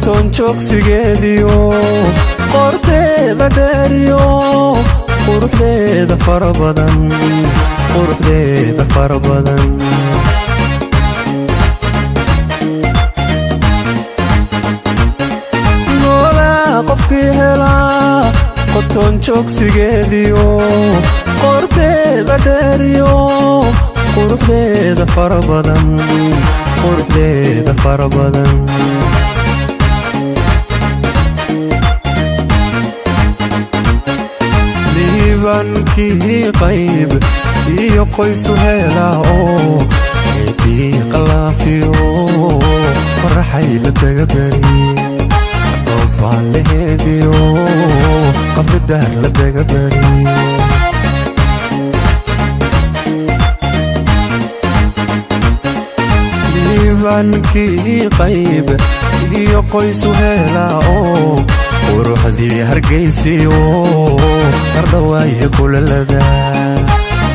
qoton joogsigeediyo qorteeda dheeriyo quruxdeeda fara badan noolaa qofkii helaa qoton joogsigeediyo qorteeda dheeriyo quruxdeeda fara badan liibankii qayb iyo qoysu helaa oo eedii qalaafiyo qoraxay la dagabari roobaan la heediyo qabridaar la dagabari liibankii qayb iyo qoysu helaa oo quruxdii hargaysiyo qardhawaayo kulalada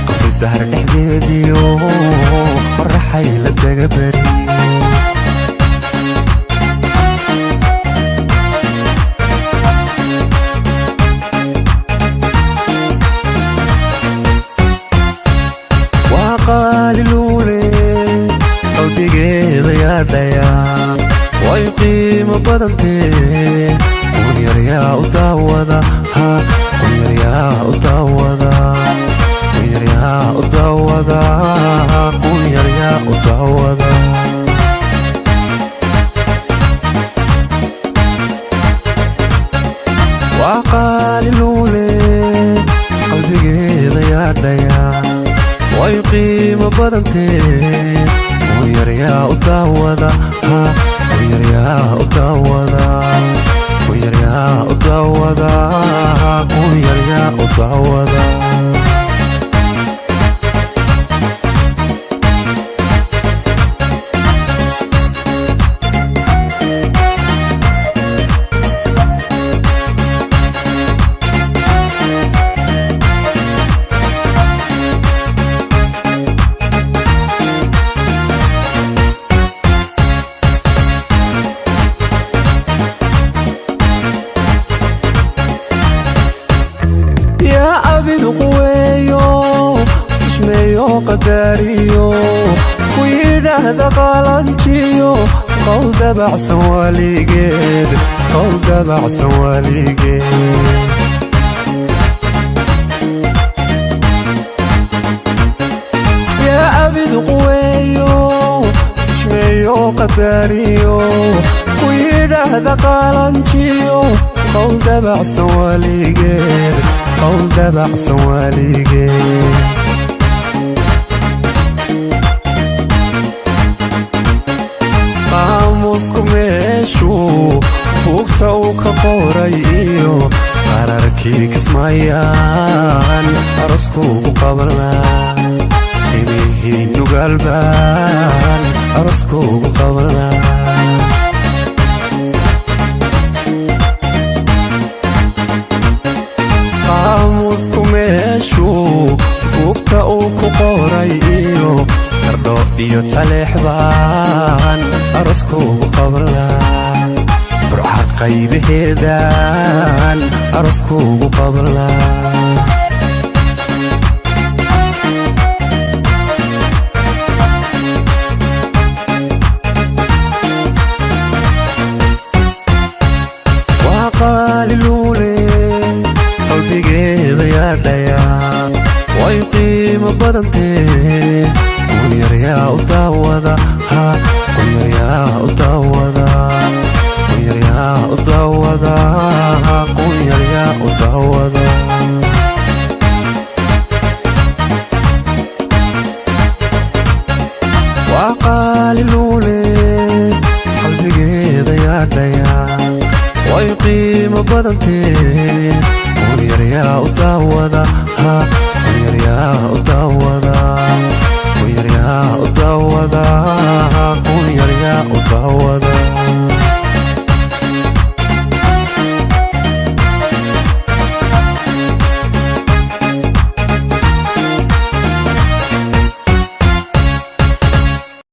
qabridaar dhexdeediyo qoraxay la dagabari waa qaaliluule qalbigeeda yaadhayaa way qiimo badantee kunyaryaa u daawada waa qaaliluule qalbigeeda yaadhayaa way qiimo badantee kunyaryaa u daawada abid quweeyo ismeeyo qadariyo ku yidhaahda qalanjiyo qowl dabacsan waaligeed yaa abid quweeyo ismeeyo qadariyo ku yidhaahda qalanjiyo qowl dabacsan waaligeed qaamusku meeshuu buugta uu ka qoray iyo qararkii kismaayaan aroskuugu qabanlaa imihii nugaalbaan aroskuugu qabanlaa qaamusku meeshuu buugta uu ku qoray iyo qardho iyo taleexbaan aroskuugu qabanlaa burca qaybaheedaan aroskuugu qabanlaa waa qaaliluule qalbigeeda yaadhayaa way qiimo badantee kunyaryaa u daawada waa qaaliluule qalbigeeda yaadhayaa way qiimo badantee kunyaryaa u daawada